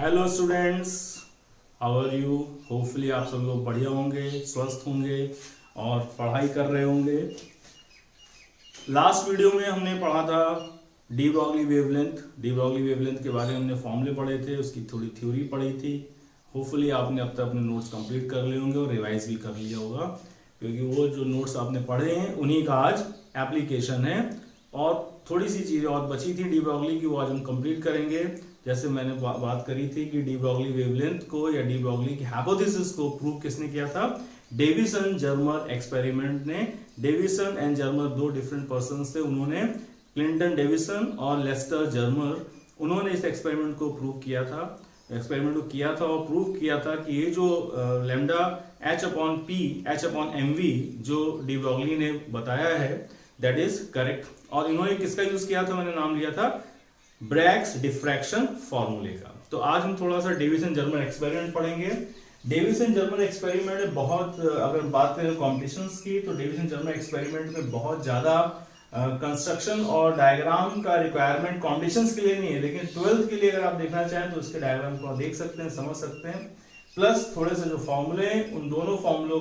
Hello students, how are you. Hopefully आप सब लोग बढ़िया होंगे, स्वस्थ होंगे और पढ़ाई कर रहे होंगे। लास्ट वीडियो में हमने पढ़ा था डी ब्रॉगली वेवलेंथ के बारे में हमने फॉर्मूले पढ़े थे, उसकी थोड़ी थ्योरी पढ़ी थी। होपफुली आपने अब तक अपने नोट्स कंप्लीट कर लिए होंगे और रिवाइज भी कर लिया होगा, क्योंकि वो जो नोट्स आपने पढ़े हैं उन्हीं का आज एप्लीकेशन है। और थोड़ी सी चीज़ें और बची थी डी ब्रॉगली की, वो आज हम कंप्लीट करेंगे। जैसे मैंने बात करी थी कि डी ब्रॉगली वेवलेंथ को या डी ब्रॉगली की हाइपोथेसिस को प्रूव किसने किया था? डेविसन जर्मर एक्सपेरिमेंट ने। डेविसन एंड जर्मर दो डिफरेंट पर्सन थे, उन्होंने क्लिंटन डेविसन और लेस्टर जर्मर, उन्होंने इस एक्सपेरिमेंट को प्रूव किया था। और प्रूव किया था कि ये जो लैम्डा H/P/mv जो डी ब्रॉगली ने बताया है दैट इज करेक्ट। और इन्होंने किसका यूज किया था? मैंने नाम लिया था ब्रैग्स डिफ्रैक्शन फॉर्मूले का। तो आज हम थोड़ा सा डेविसन जर्मर एक्सपेरिमेंट पढ़ेंगे। डेविसन जर्मर एक्सपेरिमेंट में बहुत, अगर बात करें कॉम्पिटिशन्स की, तो डेविसन जर्मर एक्सपेरिमेंट में बहुत ज्यादा कंस्ट्रक्शन और डायग्राम का रिक्वायरमेंट कॉम्पिटिशन्स के लिए नहीं है, लेकिन 12th के लिए अगर आप देखना चाहें तो इसके डायग्राम को देख सकते हैं, समझ सकते हैं। प्लस थोड़े से जो फॉर्मूले हैं उन दोनों फॉर्मूलों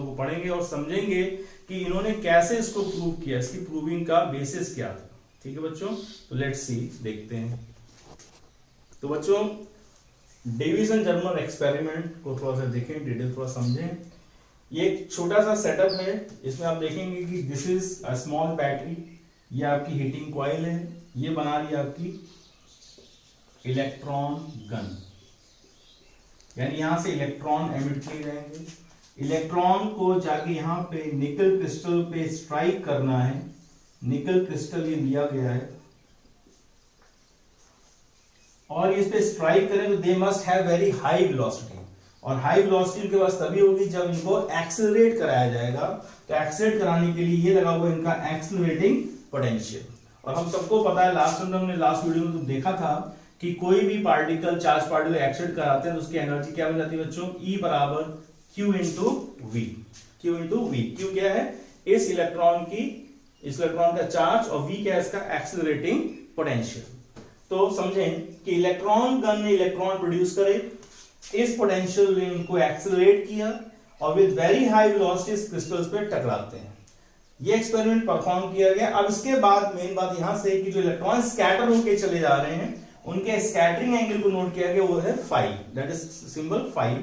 को पढ़ेंगे और समझेंगे कि इन्होंने कैसे इसको प्रूव किया, इसकी प्रूविंग का बेसिस क्या था। ठीक है बच्चों, तो लेट्स सी, देखते हैं। तो बच्चों, डेविसन जर्मर एक्सपेरिमेंट को थोड़ा सा देखें, डिटेल थोड़ा समझें। ये एक छोटा सा सेटअप है, इसमें आप देखेंगे कि this is a small battery, ये आपकी हीटिंग कॉइल है, ये बना रही है आपकी इलेक्ट्रॉन गन, यानी यहां से इलेक्ट्रॉन एमिट किए जाएंगे। इलेक्ट्रॉन को जाके यहाँ पे निकल क्रिस्टल पे स्ट्राइक करना है। निकल क्रिस्टल ये लिया गया है और इस पे स्ट्राइक करें तो they must have very high velocity, और हाई वेलोसिटी के पास तभी होगी जब इनको एक्सेलरेट कराया जाएगा। तो एक्सेलरेट कराने के लिए ये लगा हुआ इनका एक्सेलरेटिंग पोटेंशियल। और हम सबको पता है, लास्ट वीडियो में तो देखा था कि कोई भी पार्टिकल, चार्ज पार्टिकल एक्सेलरेट कराते हैं तो उसकी एनर्जी क्या बन जाती है बच्चों? E बराबर Q इंटू वी। Q क्या है? इस इलेक्ट्रॉन का चार्ज, और V क्या है? इसका एक्सेलरेटिंग पोटेंशियल। तो समझें कि इलेक्ट्रॉन गन ने इलेक्ट्रॉन प्रोड्यूस करे, इस पोटेंशियल ने उनको एक्सेलरेट किया और with very high velocity crystals पे टकराते हैं। ये एक्सपेरिमेंट परफॉर्म किया गया। अब इसके बाद मेन बात यहां से कि जो इलेक्ट्रॉन स्कैटर होके चले जा रहे हैं उनके स्कैटरिंग एंगल को नोट किया गया, वो है phi, that is symbol phi.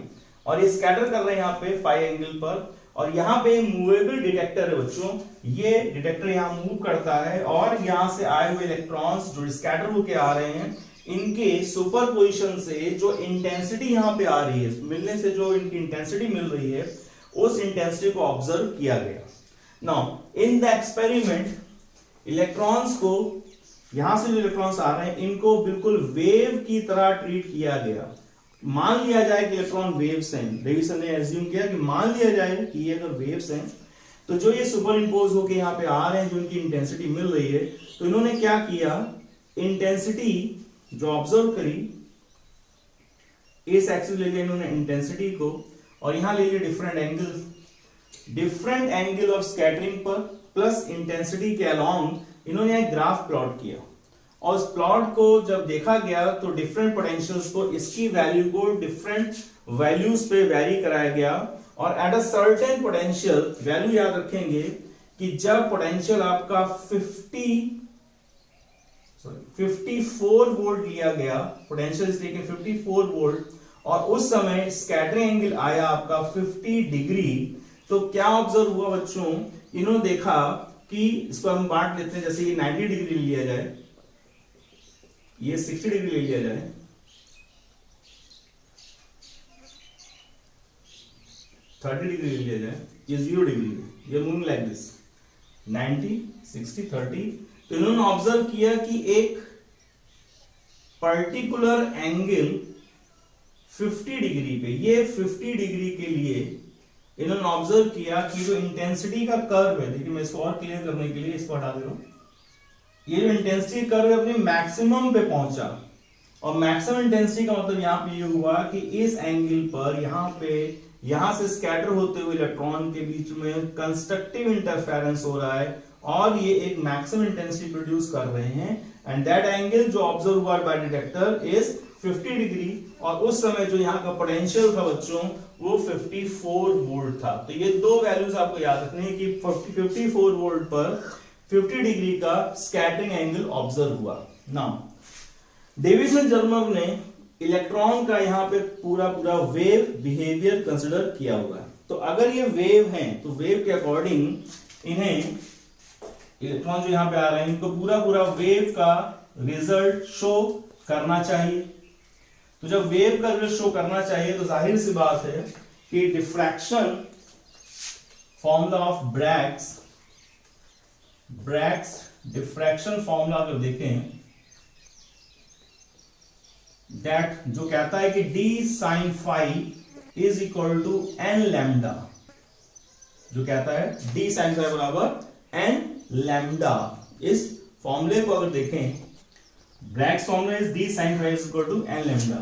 और ये स्कैटर कर रहे हैं यहाँ पे फाई एंगल पर। और यहाँ पे मूवेबल डिटेक्टर है बच्चों, ये डिटेक्टर यहाँ मूव करता है और यहाँ से आए हुए इलेक्ट्रॉन्स जो स्कैटर होके आ रहे हैं, इनके सुपरपोजिशन से जो इंटेंसिटी यहाँ पे आ रही है, मिलने से जो इनकी इंटेंसिटी मिल रही है, उस इंटेंसिटी को ऑब्जर्व किया गया। Now in the experiment electrons को, यहां से जो इलेक्ट्रॉन्स आ रहे हैं इनको बिल्कुल वेव की तरह ट्रीट किया गया। मान लिया जाए कि इलेक्ट्रॉन वेव्स हैं, डेविसन ने एज्यूम किया कि मान लिया जाए कि ये अगर वेव्स हैं तो जो ये सुपर इंपोज होके यहाँ पे आ रहे हैं, जो इनकी इंटेंसिटी मिल रही है, तो इन्होंने क्या किया, इंटेंसिटी जो ऑब्जर्व करी, इस एक्सिस ले लिया इन्होंने इंटेंसिटी को, और यहां ले लिया डिफरेंट एंगल ऑफ स्कैटरिंग पर प्लस इंटेंसिटी के अलॉन्ग इन्होंने एक ग्राफ प्लॉट किया। और उस प्लॉट को जब देखा गया तो डिफरेंट पोटेंशियल्स को, इसकी वैल्यू को डिफरेंट वैल्यूज पे वैरी कराया गया। और at a certain potential value याद रखेंगे कि जब पोटेंशियल आपका 54 वोल्ट लिया गया, पोटेंशियल इसलिए 54 वोल्ट, और उस समय स्कैटरिंग एंगल आया आपका 50 डिग्री, तो क्या ऑब्जर्व हुआ बच्चों? इन्होंने देखा कि इसको हम बांट लेते हैं, जैसे ये 90 डिग्री लिया जाए, ये 60 डिग्री ले लिया जाए, 30 डिग्री ले लिया जाए, ये 0 डिग्री, ये मूविंग लाइक दिस, 90, 60, 30। तो इन्होंने ऑब्जर्व किया कि एक पर्टिकुलर एंगल 50 डिग्री पे, ये 50 डिग्री के लिए इन्होंने ऑब्जर्व किया कि जो इंटेंसिटी का कर्व है, देखिए मैं इसको और क्लियर करने के लिए इसको हटा दे रहा हूं, ये जो इंटेंसिटी कर्व अपने मैक्सिमम पे पहुंचा। और मैक्सिमम इंटेंसिटी का मतलब यहां पे ये हुआ कि इस एंगल पर यहां से स्कैटर होते हुए इलेक्ट्रॉन के बीच में कंस्ट्रक्टिव इंटरफेरेंस हो रहा है, और ये एक मैक्सिमम इंटेंसिटी प्रोड्यूस कर रहे हैं, एंड दैट एंगल जो ऑब्जर्व हुआ बाय डिटेक्टर इज 50 डिग्री, और उस समय जो यहाँ का पोटेंशियल था बच्चों वो 54 वोल्ट था। तो ये दो वैल्यूज आपको याद रखनी है कि 54 वोल्ट पर 50 डिग्री का स्कैटरिंग एंगल ऑब्जर्व हुआ। नाउ डेविस एंड जर्मर ने इलेक्ट्रॉन का यहाँ पे पूरा पूरा वेव बिहेवियर कंसिडर किया हुआ है। तो अगर ये वेव है तो वेव के अकॉर्डिंग इन्हें इलेक्ट्रॉन जो यहाँ पे आ रहे हैं इनको पूरा पूरा वेव का रिजल्ट शो करना चाहिए। तो जब वेव का रिजल्ट शो करना चाहिए तो जाहिर सी बात है कि diffraction formula of Bragg's diffraction formula अगर देखें दैट जो कहता है कि d sin phi is equal to n lambda, जो कहता है d sin phi बराबर n लैम्डा, इस फॉर्मूले को अगर देखें Bragg's formula is d sin phi is equal to n lambda.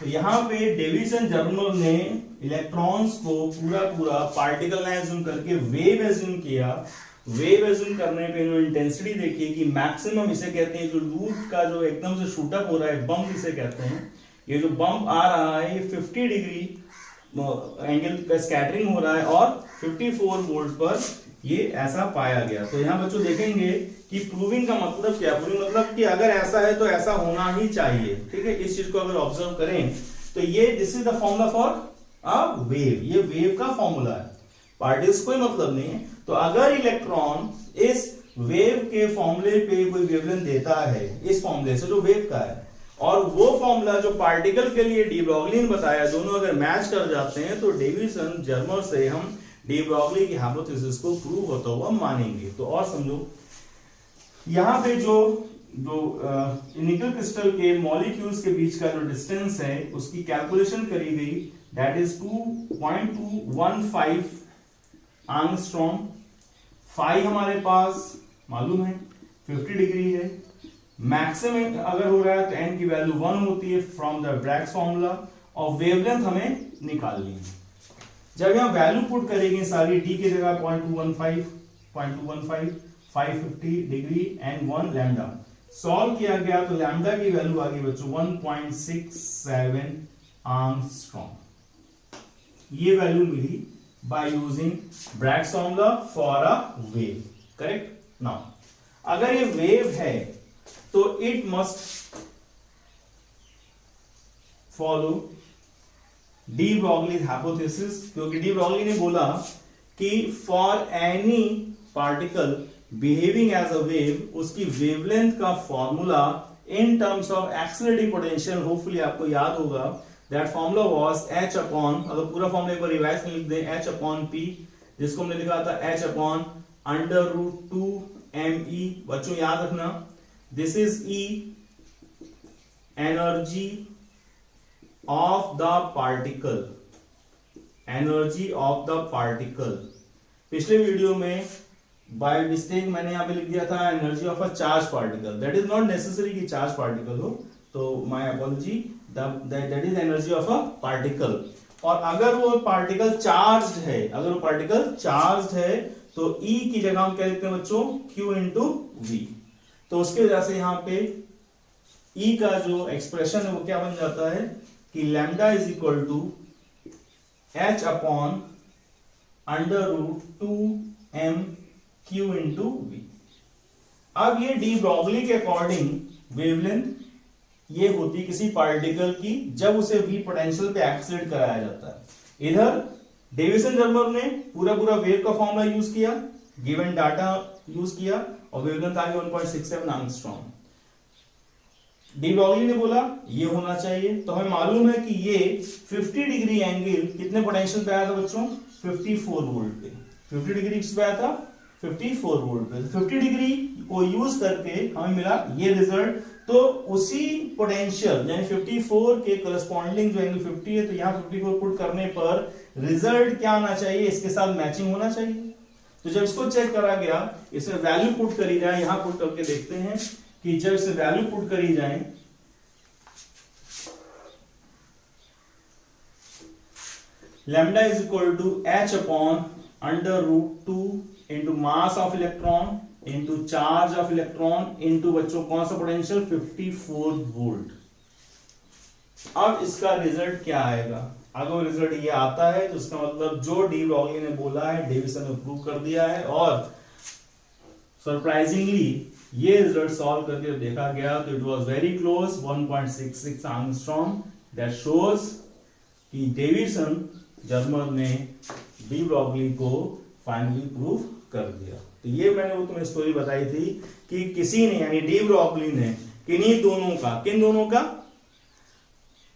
तो यहां पे डेविस एंड जर्मर ने इलेक्ट्रॉन्स को पूरा पूरा पार्टिकल ना एज्यूम करके वेव एज्यूम किया। वेव एज्यूम करने पे इन्होंने इंटेंसिटी देखी कि मैक्सिमम इसे कहते हैं, जो लूप का जो एकदम से शूट अप हो रहा है बम्प इसे कहते हैं। ये जो बम्प आ रहा है ये 50 डिग्री एंगल का स्कैटरिंग हो रहा है और 54 वोल्ट पर ये ऐसा पाया गया। तो यहाँ बच्चों देखेंगे कि प्रूविंग का मतलब क्या, प्रूविंग मतलब कि अगर ऐसा है तो ऐसा होना ही चाहिए। ठीक है, इस चीज को अगर ऑब्जर्व करें तो ये this is the formula for a wave, ये वेव का फॉर्मूला है, पार्टिकल्स कोई मतलब नहीं है। तो अगर इलेक्ट्रॉन इस वेव के फॉर्मूले पे कोई वेवलेंथ देता है इस फॉर्मूले से जो वेव का है, और वो फॉर्मूला जो पार्टिकल के लिए डी ब्रॉगली ने बताया, दोनों अगर मैच कर जाते हैं तो डेविस एंड जर्मर से हम डी ब्रॉगली की हाइपोथेसिस को प्रूव होता हुआ मानेंगे। तो और समझो, यहां पे जो निकल क्रिस्टल के मॉलिक्यूल्स के बीच का जो डिस्टेंस है उसकी कैलकुलेशन करी गई, दैट इज 2.215 एंगस्ट्रॉम। फाई हमारे पास मालूम है 50 डिग्री है, मैक्सिमम अगर हो रहा है तो n की वैल्यू 1 होती है फ्रॉम द ब्रैग्स फॉर्मूला, और वेवलेंथ हमें निकालनी है। जब यहां वैल्यू पुट करेंगे सारी d की जगह 0.215 550 डिग्री एंड 1 लैम्डा सॉल्व किया गया तो लैम्डा की वैल्यू आ गई बच्चों 1.67 एंगस्ट्रॉम। ये वैल्यू मिली by using Bragg's formula for a wave, correct? Now, अगर ये wave है तो it must follow de Broglie's hypothesis, क्योंकि डी ब्रॉगली ने बोला कि for any particle behaving as a wave उसकी wavelength का formula in terms of accelerating potential, hopefully आपको याद होगा, that formula was h upon, अगर पूरा फॉर्मूला एक बार रिवाइज में लिख दें, h upon p, जिसको हमने लिखा था h upon under root 2 me। बच्चों याद रखना, this is E, energy of the particle, energy of the particle। पिछले वीडियो में बाय मिस्टेक मैंने यहाँ पे लिख दिया था energy of a charge particle, that is not necessary कि चार्ज पार्टिकल हो, तो my apology, that is energy of a particle. और अगर वो पार्टिकल चार्ज्ड है, अगर वो पार्टिकल चार्ज्ड है तो E की जगह हम क्या लिखते हैं बच्चों, Q इंटू V। तो उसकी वजह से यहाँ पे E का जो एक्सप्रेशन है वो क्या बन जाता है कि lambda is equal to H upon under root 2m Q into V। अब ये डी ब्रॉगली के अकॉर्डिंग वेवलेंथ ये होती किसी पार्टिकल की जब उसे V पोटेंशियल पे एक्सीलरेट कराया जाता है। इधर डेविस एंड जर्मर ने पूरा पूरा वेव का फॉर्मूला यूज किया, गिवन डाटा यूज किया और वेवलेंथ आ गई 1.67 एंगस्ट्रॉम। डी ब्रॉगली ने बोला ये होना चाहिए, तो हमें मालूम है कि ये 50 डिग्री एंगल कितने पोटेंशियल पे आया था बच्चों, 54 वोल्ट पे। 50 डिग्री किस पे आया था, 54 वोल्ट पे। 50 डिग्री को यूज करके हमें मिला ये रिजल्ट। तो उसी पोटेंशियल यानी 54 के करस्पॉन्डिंग जो एंगल 50 है, तो यहाँ 54 पुट करने पर रिजल्ट क्या आना चाहिए, इसके साथ मैचिंग होना चाहिए। तो जब इसको चेक करा गया, इसमें वैल्यू पुट करी जाए, यहां पुट करके देखते हैं कि जब इसे वैल्यू पुट करी जाए lambda is equal to h upon under root 2 into mass of electron into charge of electron into बच्चों कौन सा पोटेंशियल 54 वोल्ट। अब इसका रिजल्ट क्या आएगा? अगर रिजल्ट ये आता है तो इसका मतलब जो डी ब्रॉगली ने बोला है डेविसन ने प्रूव कर दिया है, और सरप्राइजिंगली ये रिजल्ट सॉल्व करके देखा गया तो it was very close 1.66 angstrom. That shows कि डेविसन जर्मन ने डी ब्रॉगली को फाइनली प्रूव कर दिया। तो ये मैंने वो तुम्हें स्टोरी बताई थी कि किसी ने यानी डी ब्रॉगली ने किन दोनों का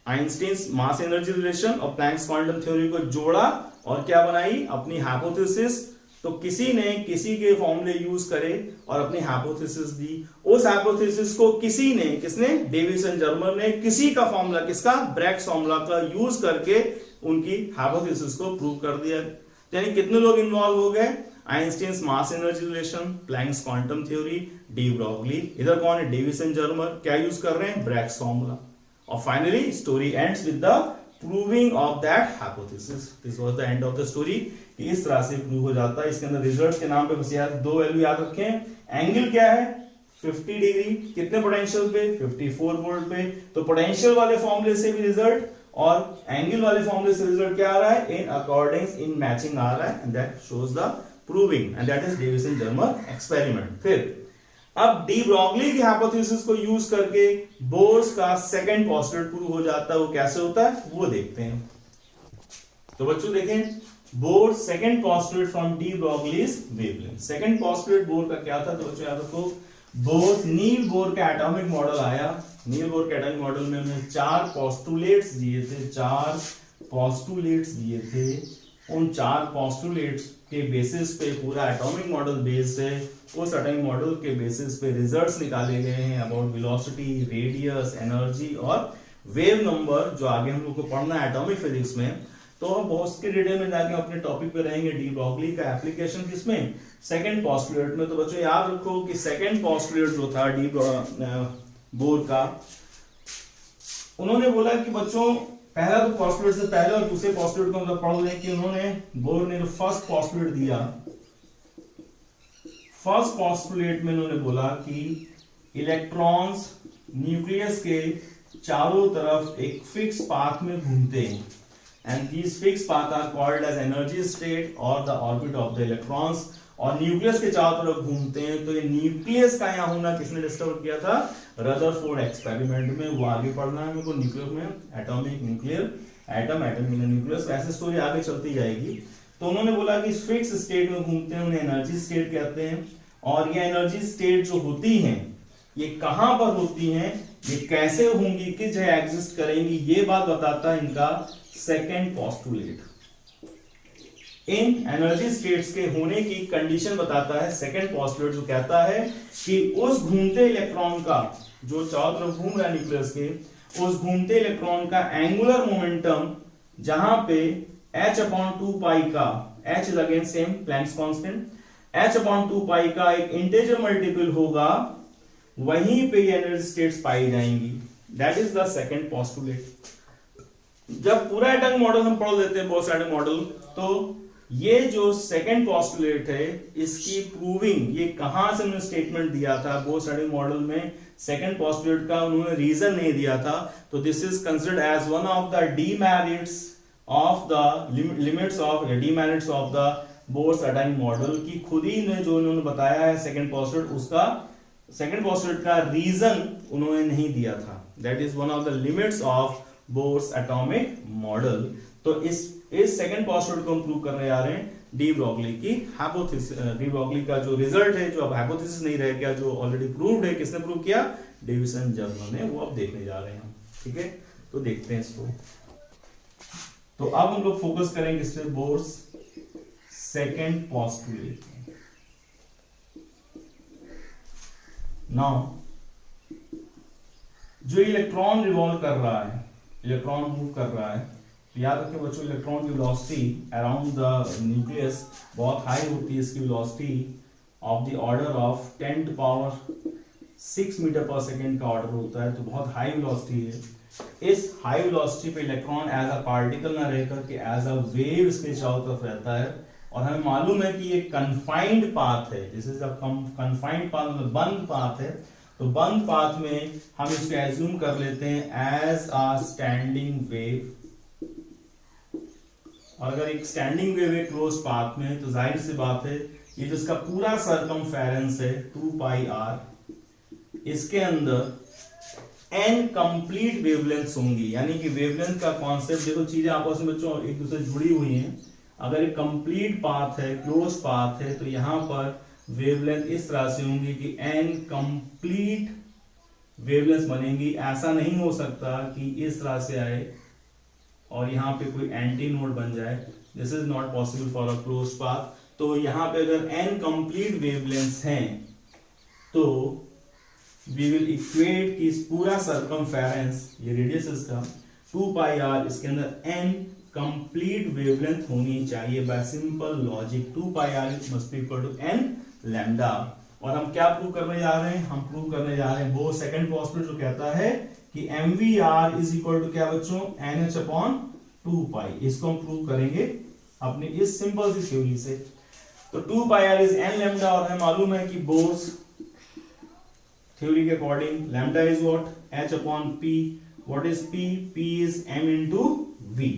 आइंस्टीन्स मास एनर्जी रिलेशन और प्लैंक्स क्वांटम थ्योरी को जोड़ा और क्या बनाई अपनी हाइपोथेसिस। तो किसी ने किसी के फॉर्मूले यूज करे और अपनी हाइपोथेसिस दी। उस हाइपोथेसिस को किसने डेविसन जर्मन ने किसी का फॉर्मूला किसका ब्रैग्स फॉर्मूला का यूज करके उनकी हाइपोथेसिस को प्रूव कर दिया। यानी कितने लोग इन्वॉल्व हो गए? Einstein's mass energy relation, Planck's quantum theory, de Broglie, इधर कौन है डेविसन जर्मन, क्या यूज कर रहे हैं ब्रैग्स फॉर्मूला। और finally story ends with the proving of that hypothesis. This was the end of the story. इस तरह से प्रूव हो जाता है। इसके अंदर रिजल्ट के नाम पे बस यार दो वैल्यू याद रखें। एंगल क्या है 50 डिग्री, कितने पोटेंशियल पे 54 वोल्ट पे। तो पोटेंशियल वाले फॉर्मूले से भी रिजल्ट और एंगल वाले फॉर्मूले से रिजल्ट क्या आ रहा है इन अकॉर्डिंग इन मैचिंग आ रहा है, and that shows the proving, and that is Davisson German experiment. फिर अब डी ब्रॉगली की हाइपोथेसिस को यूज करके बोर्स का सेकंड पोस्टुलेट प्रूव हो जाता है। वो कैसे होता है वो देखते हैं। तो बच्चों देखें Bohr's second postulate from de Broglie's wavelength. Second postulate Bohr का क्या था? तो बच्चों याद रखो बोर नील बोर का एटॉमिक मॉडल आया। नील बोर के एटॉमिक मॉडल में हमने 4 पोस्टुलेट्स दिए थे। उन 4 पोस्टुलेट्स के बेसिस पे पूरा एटॉमिक मॉडल बेस्ड है। उस एटॉमिक मॉडल के बेसिस पे रिजल्ट्स निकाले गए हैं अबाउट वेलोसिटी, रेडियस, एनर्जी और वेव नंबर, जो आगे हम लोग को पढ़ना है एटॉमिक फिजिक्स में। तो हम बहुत के डिटेल में जाके अपने टॉपिक पे रहेंगे। डी ब्रॉगली का एप्लीकेशन किसमें? सेकंड पोस्टुलेट में। तो बच्चों याद रखो कि सेकंड पोस्टुलेट जो था डी बोर का, उन्होंने बोला कि बच्चों पहला तो पोस्टुलेट से पहले और दूसरे पोस्टुलेट को मतलब पढ़ लें कि उन्होंने बोर ने जो फर्स्ट पोस्टुलेट दिया, फर्स्ट पोस्टुलेट में उन्होंने बोला कि इलेक्ट्रॉन्स न्यूक्लियस के चारों तरफ एक फिक्स पाथ में घूमते हैं, and these fix path are called as energy state और the orbit of the electrons. और न्यूक्लियस के चारों तरफ घूमते हैं। तो ये न्यूक्लियस का यहाँ होना किसने डिस्कवर किया था? रदरफोर्ड एक्सपेरिमेंट में। वो आगे पढ़ना है मेरे को न्यूक्लियर में, एटॉमिक न्यूक्लियर, एटम न्यूक्लियस, ऐसे स्टोरी आगे चलती जाएगी। तो उन्होंने बोला कि फिक्स स्टेट में घूमते हैं, उन्हें एनर्जी स्टेट कहते हैं। और ये एनर्जी स्टेट जो होती हैं ये कहां पर होती हैं, ये कैसे होंगी, किस जगह एग्जिस्ट करेंगी, ये बात बताता है इनका सेकेंड पोस्टुलेट। इन एनर्जी स्टेट्स के होने की कंडीशन बताता है सेकेंड पोस्टुलेट, जो कहता है कि उस घूमते इलेक्ट्रॉन का जो चारों तरफ घूम रहा है न्यूक्लियस के, उस घूमते इलेक्ट्रॉन का एंगुलर मोमेंटम जहां पे h/2 पाई का, h is again same Planck's constant, h/2 पाई का एक इंटीजर मल्टीपल होगा, वहीं पे ये एनर्जी स्टेट्स पाई जाएंगी। That is the second postulate. जब पूरा एटॉमिक मॉडल हम पढ़ लेते हैं बोर्स एटॉमिक मॉडल, तो ये जो सेकेंड पोस्टुलेट है इसकी प्रूविंग, ये कहां से उन्होंने स्टेटमेंट दिया था बोर्स एटॉमिक मॉडल में, सेकेंड पोस्टुलेट का उन्होंने रीजन नहीं दिया था। तो this is considered as one of the demerits of the limits of demerits of the Bohr's atomic model की खुद ही ने जो उन्होंने बताया है सेकेंड पोस्टुलेट, उसका सेकेंड पोस्टुलेट का रीजन उन्होंने नहीं दिया था। That is one of the limits of Bohr's atomic model. तो इस सेकेंड पोस्टुलेट को हम प्रूव करने जा रहे हैं डी ब्रॉगली की हाइपोथेसिस। डी ब्रॉगली का जो रिजल्ट है, जो अब हाइपोथेसिस नहीं रह गया, जो ऑलरेडी प्रूव्ड है, किसने प्रूव किया? डेविसन जर्मन ने। वो अब देखने जा रहे हैं। ठीक है, तो देखते हैं इसको। तो अब हम लोग फोकस करेंगे इस पे बोर्स सेकेंड पोस्टुलेट। नाउ जो इलेक्ट्रॉन रिवॉल्व कर रहा है, इलेक्ट्रॉन मूव कर रहा है, याद रखें बच्चों इलेक्ट्रॉन की वेलोसिटी अराउंड द न्यूक्लियस बहुत हाई होती है। इसकी velocity of the order of 10 to power 6 metre per second का ऑर्डर होता है। तो बहुत हाई वेलोसिटी है। इस हाई वेलोसिटी पे इलेक्ट्रॉन एज अ पार्टिकल ना रहकर के एज अ वेव इसके चारों तरफ रहता है, और हमें मालूम है कि ये कन्फाइंड पाथ है, this is a confined path, मतलब बंद पाथ है। तो बंद पाथ में हम इसको एज्यूम कर लेते हैं एज अ स्टैंडिंग वेव। और अगर एक स्टैंडिंग वेव है क्लोज पाथ में, तो जाहिर सी बात है ये जो इसका पूरा सरकमफेरेंस है 2 पाई r, इसके अंदर n कंप्लीट वेवलेंथ्स होंगी। यानी कि वेवलेंथ का कॉन्सेप्ट देखो, चीजें आपस में बच्चों एक दूसरे से जुड़ी हुई हैं। अगर एक कंप्लीट पाथ है, क्लोज पाथ है, तो यहां पर वेवलेंथ इस तरह से होंगी कि n कंप्लीट वेवलेंथ बनेंगी। ऐसा नहीं हो सकता कि इस तरह से आए और यहाँ पे कोई एंटी नोड बन जाए, this is not possible for a close path. तो यहाँ पे अगर n कंप्लीट वेवलेंथ्स हैं तो वी विल इक्वेट कि इस पूरा सरकमफेरेंस, ये रेडियस इसका 2 पाई r, इसके अंदर n कंप्लीट वेवलेंथ होनी चाहिए by simple logic. 2 pi r must be equal to n lambda. और हम क्या प्रूव करने जा रहे हैं? हम प्रूव करने जा रहे हैं वो सेकंड पोस्टुलेट जो कहता है कि mvr इज इक्वल टू क्या बच्चों? nh अपॉन 2 पाई। इसको हम प्रूव करेंगे अपनी इस सिंपल सी थ्योरी से। तो 2 pi r is n lambda, और हमें मालूम है कि बोर्स थ्योरी के according lambda is what? h upon p। What is p? p is m into v।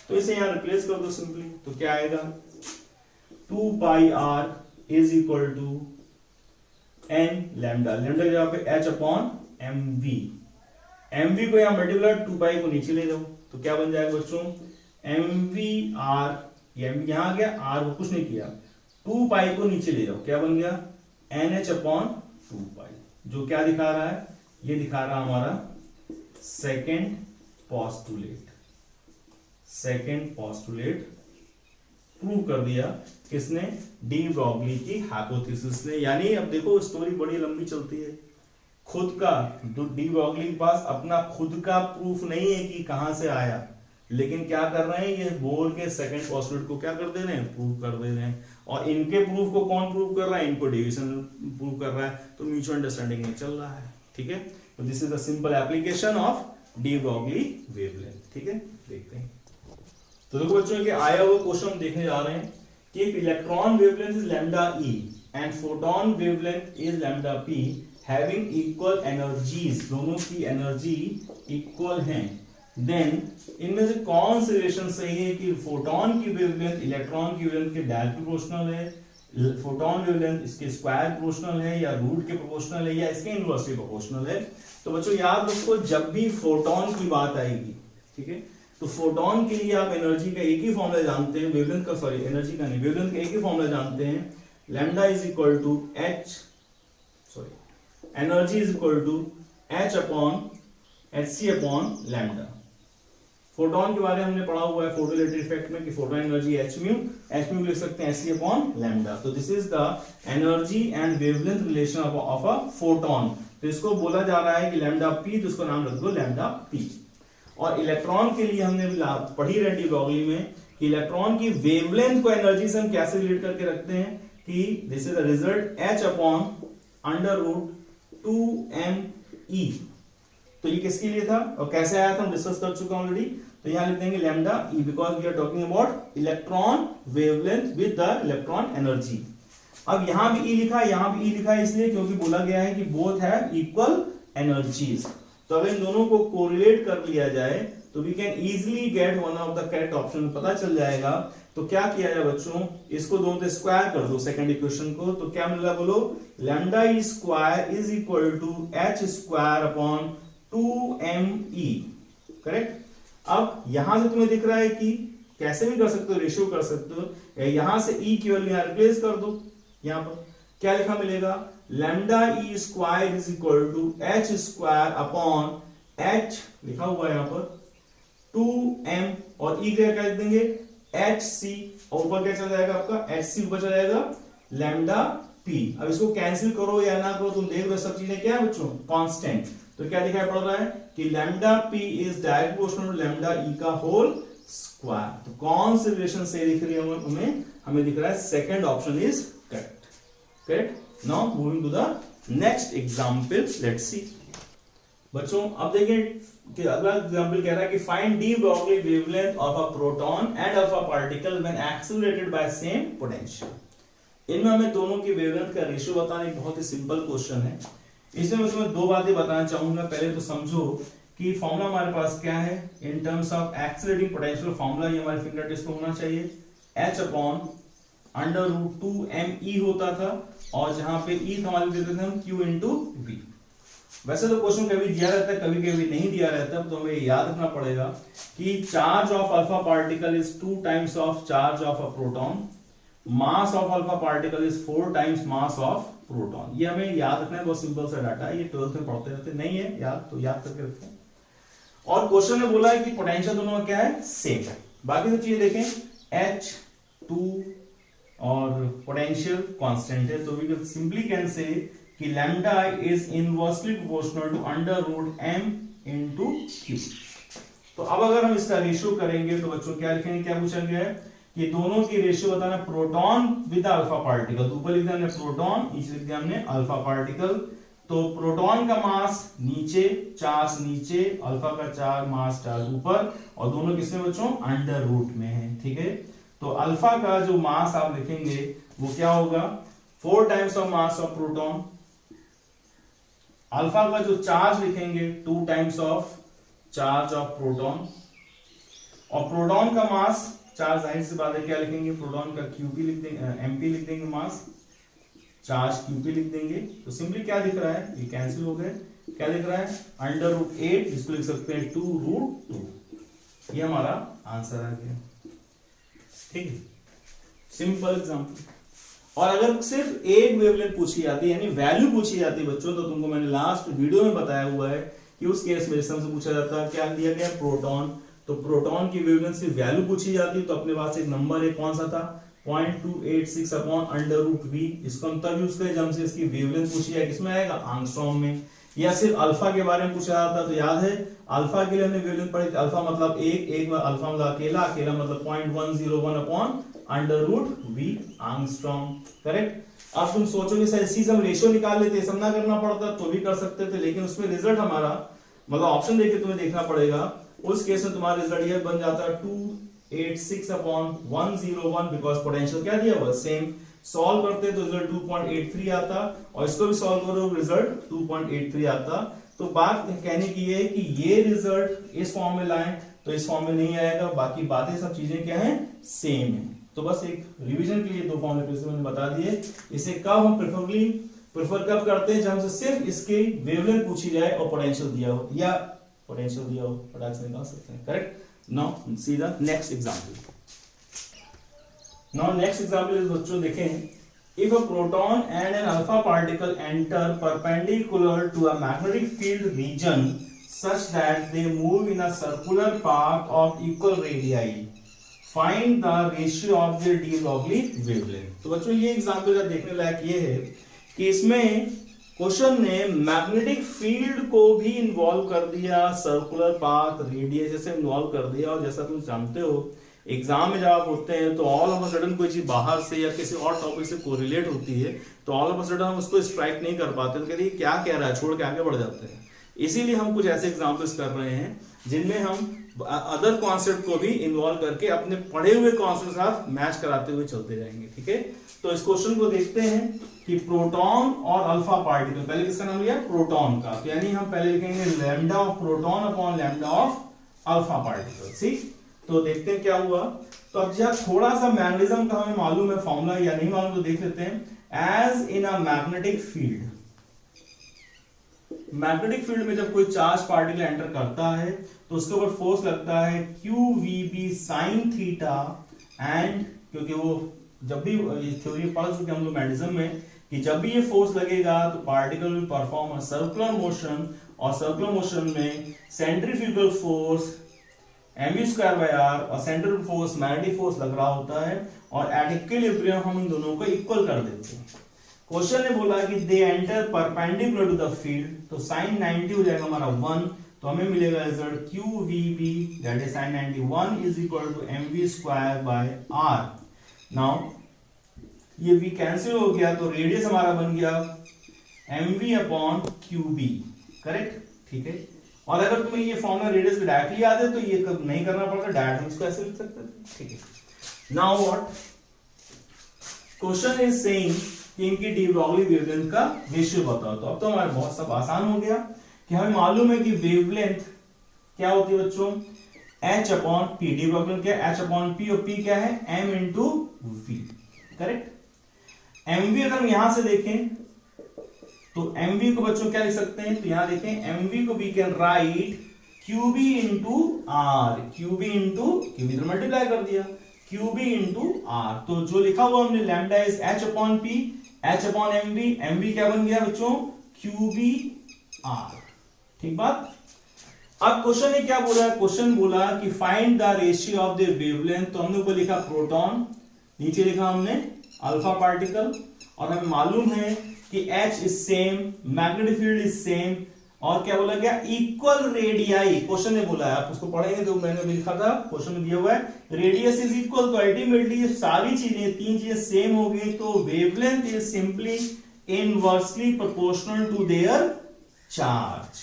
तो इसे यहां रिप्लेस कर दो सिंपली, तो क्या आएगा? 2 pi r is equal to n lambda, lambda की जगह पे h अपॉन mv। mv को यहां मल्टीप्लाई 2 पाई को नीचे ले जाओ, तो क्या बन जाएगा बच्चों? mvr, यहां गया r को कुछ नहीं किया, 2 पाई को नीचे ले जाओ, क्या बन गया? nh अपॉन 2 पाई। जो क्या दिखा रहा है? ये दिखा रहा हमारा second postulate. Second postulate prove कर दिया किसने? डी ब्रॉगली की हाइपोथेसिस ने। यानी अब देखो स्टोरी बड़ी लंबी चलती है। खुद का डी ब्रॉगली के पास अपना खुद का प्रूफ नहीं है कि कहां से आया, लेकिन क्या कर रहे हैं? ये बोर के सेकंड पोस्टुलेट को क्या कर दे रहे हैं? प्रूव कर दे रहे हैं। और इनके प्रूफ को कौन प्रूव कर रहा है? इनको डेविसन प्रूव कर रहा है। तो म्यूचुअल अंडरस्टैंडिंग में चल रहा है। ठीक है, तो this is the simple application of D Broglie wavelength. ठीक है, देखते हैं। तो देखो बच्चों के आया हुआ क्वेश्चन देखने जा रहे हैं कि एक electron wavelength is lambda E and photon wavelength is lambda P having equal energies, दोनों की एनर्जी इक्वल हैं। देन इनमें से कौन से रिलेशन सही है कि फोटोन की वेवलेंथ इलेक्ट्रॉन की वेवलेंथ के डायरेक्ट प्रोपोर्शनल है, फोटोन वेवलेंथ इसके स्क्वायर प्रोपोर्शनल है, या रूट के प्रोपोर्शनल है, या इसके इनवर्सली प्रोपोर्शनल है? तो बच्चों याद रखो, जब भी फोटोन की बात आएगी, ठीक है, तो फोटोन के लिए आप एनर्जी का एक ही फॉर्मूला जानते हैं, वेवलेंथ का, सॉरी एनर्जी का नहीं, वेवलेंथ का एक ही फॉर्मूला जानते हैं, lambda is equal to h, sorry energy is equal to h upon hc upon lambda. Photon के बारे में हमने पढ़ा हुआ है फोटोइलेक्ट्रिक इफेक्ट में कि फोटोन एनर्जी h म्यू लिख सकते हैं hc अपॉन लैम्डा। तो this is the energy and wavelength relation of a photon. तो इसको बोला जा रहा है कि लैम्डा p, तो इसको नाम रख दो लैम्डा p। और इलेक्ट्रॉन के लिए हमने पढ़ी रही डी ब्रॉगली में कि इलेक्ट्रॉन की वेवलेंथ को एनर्जी से हम कैसे रिलेट करके रखते हैं कि this is the result h upon under root 2me। तो ये किसके लिए था और कैसे आया था हम डिस्कस कर चुके हैं ऑलरेडी। तो यहां लिख देंगे lambda e because we are talking about electron wavelength with the electron energy. अब यहां भी e लिखा है, यहां भी e लिखा है, इसलिए क्योंकि बोला गया है कि बोथ हैव इक्वल एनर्जीज। तो अगर इन दोनों को कोरिलेट कर लिया जाए तो we can easily get one of the correct option, पता चल जाएगा। तो क्या किया जाए बच्चों, इसको दोनों से स्क्वायर कर दो सेकंड इक्वेशन को, तो क्या मिल रहा बोलो? Lambda E square is equal to h square upon 2me, correct. अब यहां से तुम्हें दिख रहा है कि कैसे भी कर सकते हो, रेशियो कर सकते हो, यहां से e की वैल्यू यहां रिप्लेस कर दो। यहां पर क्या लिखा मिलेगा? Lambda E square is equal to h square upon h लिखा हुआ है यहां पर 2m, और e क्या लिख देंगे? hc, और ऊपर क्या चला जाएगा आपका? hc ऊपर चला जाएगा लैम्डा p। अब इसको कैंसिल करो या ना करो, तुम देख लो सब चीजें क्या है बच्चों? कांस्टेंट। तो क्या दिखाई पड़ रहा है कि lambda p is directly proportional to lambda e का होल स्क्वायर। तो कौन से रिलेशन से दिख रही है हमें? हमें दिख रहा है second option is correct. Now moving to the next example, let's see. बच्चों अब देखिए कि अगला एग्जांपल कह रहा है कि find de Broglie wavelength of a proton and alpha particle when accelerated by same potential. इनमें हमें दोनों की वेवलेंथ का रेशियो बताना एक बहुत ही सिंपल क्वेश्चन है। इसमें मैं तुम्हें दो बातें बताना चाहूंगा। पहले तो समझो कि फॉर्मूला हमारे पास क्या है in terms of accelerating potential. Formula ये हमारे फिंगर टिप्स पे होना चाहिए, h upon under root 2 me होता था, और जहां पे e था हमारे देते थे हम q इंटू v। वैसे तो क्वेश्चन कभी दिया रहता है कभी कभी नहीं दिया रहता है, तो हमें याद रखना पड़ेगा कि charge of alpha particle is 2 times of charge of a proton, mass of alpha particle is 4 times mass of proton. ये हमें याद रखना है, बहुत सिंपल सा डाटा है, ये 12th में पढ़ते रहते नहीं है याद, तो याद करके रखें। और क्वेश्चन में बोला है कि पोटेंशियल दोनों का क्या है, सेम है। बाकी सब चीजें देखें, h2 और पोटेंशियल कांस्टेंट है, तो we will simply can say that lambda is inversely proportional to under root m into q। तो अब अगर हम इसका रेशियो करेंगे तो बच्चों क्या लिखेंगे, क्या पूछा गया है कि दोनों की रेशियो बताना प्रोटॉन विद अल्फा पार्टिकल। तो ऊपर लिख दिया हमने प्रोटॉन, नीचे लिख दिया हमने अल्फा पार्टिकल। तो प्रोटॉन का मास नीचे, चार्ज नीचे, अल्फा का चार्ज मास चार्ज ऊपर, और दोनों किसमें बच्चों, अंडर रूट में है। ठीक है, तो अल्फा का जो मास आप लिखेंगे वो क्या होगा, 4 times of mass of proton. Alpha का जो चार्ज लिखेंगे 2 times of charge of proton, और प्रोटॉन का मास, चार्ज जाहिर सी बात है क्या लिखेंगे, प्रोटॉन का क्यूपी लिख देंगे, एमपी लिख देंगे, मास चार्ज क्यूपी लिख देंगे। तो सिंपली क्या दिख रहा है, ये कैंसिल हो गए, क्या दिख रहा है, अंडर रूट 8, जिसको लिख सकते हैं 2 रूट 2। ये हमारा आंसर आ गया। ठीक है, सिंपल एग्जांपल। और अगर सिर्फ एक वेवलेंथ पूछी जाती है, यानी वैल्यू पूछी जाती है बच्चों, तो तुमको मैंने लास्ट वीडियो में बताया हुआ है कि उस केस में से पूछा जाता है, क्या दिया गया, प्रोटॉन। तो प्रोटॉन की वेवलेंथ से वैल्यू पूछी जाती है, तो अपने पास एक नंबर है, कौन सा था, 0.286 अपॉन अंडर रूट v। इसको हम तब यूज करें जब हमसे इसकी वेवलेंथ पूछी है, किसमें आएगा, आंगस्ट्रॉम में। या सिर्फ अल्फा के बारे में पूछा जाता, तो याद है अल्फा के लिए हमने वेवलेंथ पढ़ी, अल्फा मतलब एक अल्फा मतलब अकेला, अकेला मतलब 0.101 upon under root v angstrom. Correct. अब तुम सोचोगे सर इसी से हम रेशियो निकाल लेते, सब ना करना पड़ता तो भी कर सकते थे, लेकिन उसमें रिजल्ट हमारा मतलब ऑप्शन देख के तुम्हें देखना पड़ेगा। उस केस में तुम्हारा रिजल्ट ये बन जाता है 286 अपॉन 101, बिकॉज पोटेंशियल क्या दिया हुआ, सेम। सॉल्व करते तो रिजल्ट 2.83 आता, और इसको भी सॉल्व करो रिजल्ट 2.83 आता। तो बात कहने की ये है कि ये रिजल्ट इस फॉर्म में लाएं तो इस फॉर्म में नहीं आएगा, बाकी बातें सब चीजें क्या है, सेम है। तो बस एक रिवीजन के लिए दो फॉर्मूले मैंने बता दिए। इसे कब हम प्रेफर कब करते हैं, जब हमसे सिर्फ इसकी वेवलेंथ पूछी जाए और पोटेंशियल दिया हो, या पोटेंशियल दिया हो, फटाक से निकाल सकते हैं। Correct. Now see the next example. Now next example is बच्चों देखें, if a proton and an alpha particle enter perpendicular to a magnetic field region such that they move in a circular path of equal radii, find the ratio of their de Broglie wavelength। तो बच्चों ये example का देखने लायक ये है कि इसमें question ने मैग्नेटिक फील्ड को भी इन्वॉल्व कर दिया, सर्कुलर पाथ रेडियस जैसे इन्वॉल्व कर दिया। और जैसा तुम जानते हो एग्जाम में जब आप होते हैं तो ऑल ऑफ अ सडन कोई चीज बाहर से या किसी और टॉपिक से कोरिलेट होती है, तो ऑल ऑफ अ सडन हम उसको स्ट्राइक नहीं कर पाते, तो कहते हैं क्या कह रहा है, छोड़ के आगे बढ़ जाते हैं। इसीलिए हम कुछ ऐसे एग्जाम्पल्स कर रहे हैं जिनमें हम अदर कॉन्सेप्ट को भी इन्वॉल्व करके अपने पढ़े हुए कॉन्सेप्ट के साथ मैच कराते हुए चलते जाएंगे। ठीक है, तो इस क्वेश्चन को देखते हैं कि प्रोटॉन और अल्फा पार्टिकल, पहले किसका नाम लिया, प्रोटॉन का, तो यानी हम पहले लिखेंगे lambda of proton upon lambda of alpha particle. ठीक, तो देखते हैं क्या हुआ। तो अब जब थोड़ा सा मैग्नेटिज्म का हमें मालूम है फॉर्मूला या नहीं मालूम तो देख लेते हैं। As in a magnetic field, magnetic field में जब कोई चार्ज पार्टिकल एंटर करता है तो उसके ऊपर फोर्स लगता है QVB sin थीटा, एंड क्योंकि वो जब भी ये थ्योरी पढ़ चुके हम लोग मैग्नेटिज्म में कि जब भी ये फोर्स लगेगा तो particle will perform a circular motion, और सर्कुलर मोशन में सेंट्रीफ्यूगल फोर्स mv²r और सेंट्रल फोर्स मैग्नेटिक फोर्स लग रहा होता है, और एट इक्विलिब्रियम हम इन दोनों को इक्वल कर देते हैं। क्वेश्चन ने बोला कि they enter perpendicular to the field, तो sin 90 हो जाएगा हमारा 1, तो हमें मिलेगा result QVB that is sin 91 is equal to mv²/r। Now ये v कैंसिल हो गया, तो रेडियस हमारा बन गया mv/qb। करेक्ट, ठीक है। और अगर तुम्हें ये फॉर्मूला रेडियस भी डायरेक्टली याद है तो ये नहीं करना पड़ता, डायरेक्ट हम इसको ऐसे लिख सकते हैं, ठीक है। Now what question is saying कि इनकी डी ब्रॉगली वेवलेंथ का रेशियो बताओ। तो अब तो हमारा बहुत सब आसान हो गया कि हमें मालूम है कि वेवलेंथ क्या होती है बच्चों, h upon P. De Broglie क्या है, h अपॉन पी, और p क्या है, m into v, correct. mv अगर हम यहां से देखें तो mv को बच्चों क्या लिख सकते हैं, तो यहां देखें mv को we can write qb into r, qb into qb तो मल्टीप्लाई कर दिया, qb इंटू r। तो जो लिखा हुआ हमने lambda is h upon p, h upon mv, mv क्या बन गया बच्चों, qb r, ठीक बात। अब क्वेश्चन ने क्या बोला, क्वेश्चन बोला कि find the ratio of the wavelength. तो हमने ऊपर लिखा प्रोटॉन, नीचे लिखा हमने अल्फा पार्टिकल, और हमें मालूम है कि H is same, magnetic field is same, और क्या बोला गया, इक्वल रेडियाई। क्वेश्चन ने बोला है, आप उसको पढ़ेंगे तो मैंने भी लिखा था, क्वेश्चन में दिया हुआ है रेडियस इज इक्वल। तो अल्टीमेटली ये सारी चीजें, तीन चीजें सेम हो गई, तो wavelength is simply inversely proportional to their charge,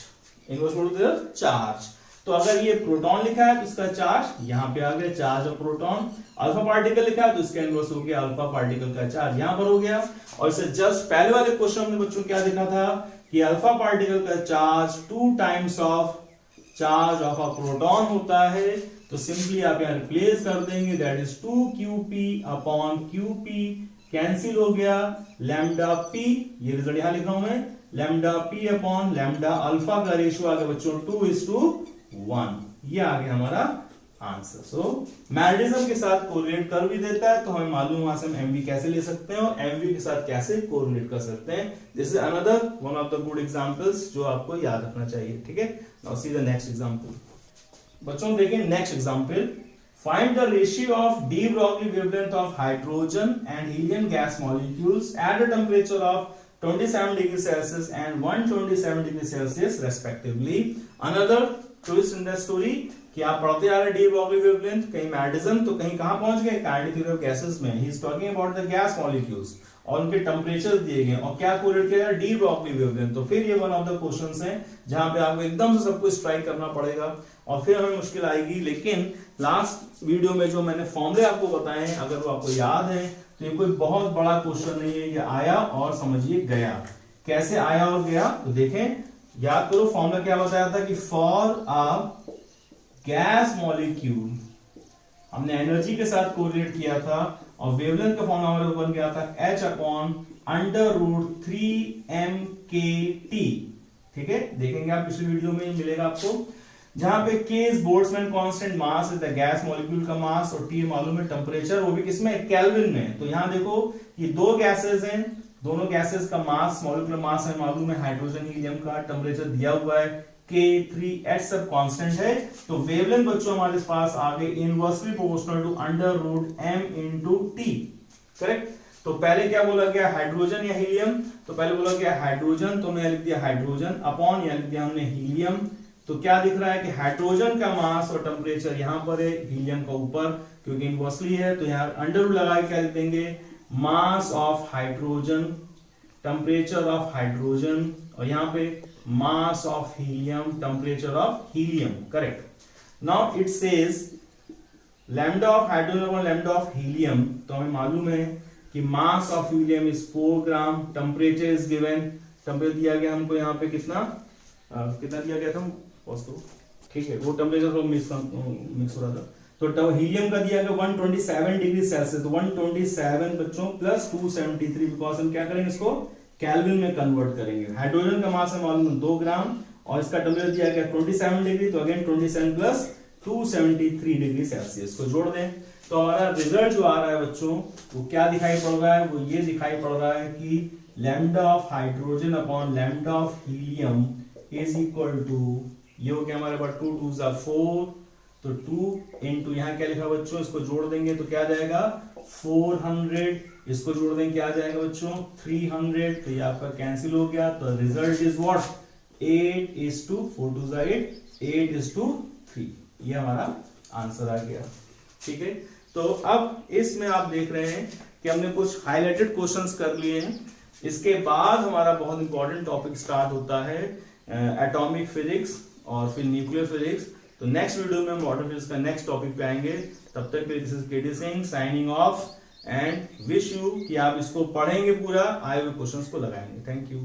inversely to their charge. तो अगर ये प्रोटॉन लिखा है तो इसका चार्ज यहां पे आ गया, charge of proton. Alpha particle लिखा है तो इसका इनवर्स हो गया, अल्फा पार्टिकल का चार्ज यहां पर हो गया। और इसे जस्ट पहले वाले क्वेश्चन में बच्चों क्या देखा था कि अल्फा पार्टिकल का charge 2 times of charge of a proton होता है। तो सिंपली आप यहां रिप्लेस कर देंगे, that is 2qp upon qp, cancel हो गया, लैम्डा p, ये रिजल्ट यहां लिख रहा हूं मैं, lambda p upon lambda alpha का रेशियो आ गया बच्चों 2:1, ये आ गया हमारा आंसर। सो मैग्नेटिज्म के साथ कोरिलेट कर भी देता है, तो हमें मालूम वहां से हम एमवी कैसे ले सकते हैं और एमवी के साथ कैसे कोरिलेट कर सकते हैं। This is another one of the good examples जो आपको याद रखना चाहिए, ठीक है। Now see the next example. बच्चों देखिए next example, find the ratio of D Broglie wavelength of hydrogen and helium gas molecules at a temperature of 27 degree Celsius and 127 degree Celsius respectively. Another twist in the story कि आप पढ़ते आ रहे D Broglie wavelength, कहीं magnetism तो कहीं कहां पहुंच गए, काइनेटिक थ्योरी ऑफ गैसेस में। He is talking about the gas molecules और उनके टेंपरेचर दिए गए और क्या कोरिलेट किया डी ब्रॉगली वेवलेंथ। तो फिर ये वन ऑफ द क्वेश्चंस हैं जहां पे आपको एकदम से सब कुछ स्ट्राइक करना पड़ेगा और फिर हमें मुश्किल आएगी। लेकिन लास्ट वीडियो में जो मैंने फॉर्मूले आपको बताए हैं, अगर वो आपको याद है तो ये कोई बहुत बड़ा क्वेश्चन नहीं है, ये आया और समझिए गया। कैसे आया और गया तो देखें, याद करो फॉर्मूला क्या बताया था कि फॉर अ गैस मॉलिक्यूल हमने एनर्जी के साथ कोरिलेट किया था और वेवलेंथ का फॉर्मूला हमारे बन गया था h अपॉन √3mkt, ठीक है। देखेंगे आप पिछली वीडियो में मिलेगा आपको, जहां पे k is Boltzmann constant, mass is the gas molecule का मास और t मालूम है टेंपरेचर, वो भी किसमें, केल्विन में। तो यहां देखो ये दो गैसेस हैं, दोनों गैसेस का मास, मॉलिक्यूलर मास है मालूम है, हाइड्रोजन हीलियम का टेंपरेचर दिया हुआ है k 3h सब कांस्टेंट है। तो वेवलेंथ बच्चों हमारे पास आ गए inversely proportional to √m into t, correct. तो पहले क्या बोला गया, हाइड्रोजन या हीलियम, तो पहले बोला गया हाइड्रोजन, तो हमने लिख दिया हाइड्रोजन अपॉन या लिख दिया हमने हीलियम। तो क्या दिख रहा है कि हाइड्रोजन का मास और टेम्परेचर यहां पर है, हीलियम का ऊपर, क्योंकि इनवर्सली है तो यहां अंडर लगा के क्या लिख देंगे, mass of hydrogen, temperature of hydrogen, और यहां पे mass of helium, temperature of helium, correct. Now it says lambda of hydrogen और लैम्डा ऑफ हीलियम। तो हमें मालूम है कि mass of helium is 4 gram, temperature is given, temperature दिया गया हमको यहाँ पे कितना दिया गया था उसको, ठीक है, वो टेम्परेचर तो मिक्स हो रहा था। तो हीलियम का दिया गया 127 डिग्री सेल्सियस, तो 127 बच्चों प्लस 273, बिकॉज हम क्या करेंगे इसको केल्विन में कन्वर्ट करेंगे। हाइड्रोजन का मास है मालूम 2 ग्राम और इसका टेम्परेचर दिया गया 27 डिग्री, तो अगेन 27 प्लस 273 डिग्री सेल्सियस को जोड़ दें तो हमारा रिजल्ट जो आ रहा है बच्चों वो क्या दिखाई पड़ रहा है, वो ये दिखाई पड़ रहा है कि lambda of hydrogen upon lambda of helium is equal to, ये हो गया हमारे पास 2 2 4, तो 2 इंटू यहाँ क्या लिखा बच्चों, इसको जोड़ देंगे तो क्या जाएगा 400, इसको जोड़ देंगे क्या जाएगा बच्चों 300, तो ये आपका कैंसिल हो गया। तो रिजल्ट इज व्हाट 8:4 2 8, 8:3, ये हमारा आंसर आ गया, ठीक है। तो अब इसमें आप देख रहे हैं कि हमने कुछ हाईलाइटेड क्वेश्चंस कर लिए हैं। इसके बाद हमारा बहुत इंपॉर्टेंट टॉपिक स्टार्ट होता है एटॉमिक फिजिक्स और फिर न्यूक्लियर फिजिक्स। तो नेक्स्ट वीडियो में हम वाटर फिजिक्स का नेक्स्ट टॉपिक पे आएंगे। तब तक के लिए this is KD Singh signing off and wish you कि आप इसको पढ़ेंगे पूरा, आए हुए क्वेश्चंस को लगाएंगे। Thank you.